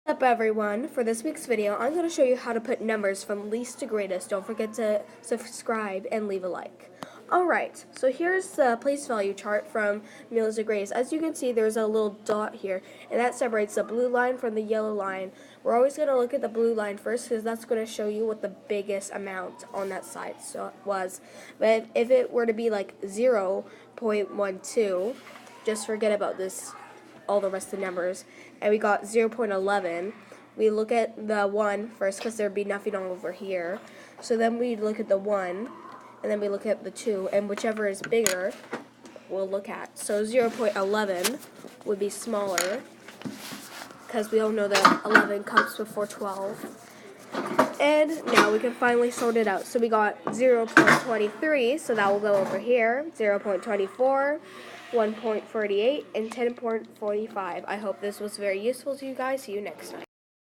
What's up everyone, for this week's video I'm going to show you how to put numbers from least to greatest. Don't forget to subscribe and leave a like. Alright, so here's the place value chart from least to greatest. As you can see, there's a little dot here, and that separates the blue line from the yellow line. We're always going to look at the blue line first because that's going to show you what the biggest amount on that side was. But if it were to be like 0.12, just forget about this, all the rest of the numbers, and we got 0.11. We look at the 1 first because there'd be nothing over here. So then we look at the 1, and then we look at the 2, and whichever is bigger, we'll look at. So 0.11 would be smaller because we all know that 11 comes before 12. And now we can finally sort it out. So we got 0.23, so that will go over here, 0.24, 1.48, and 10.45. I hope this was very useful to you guys. See you next time.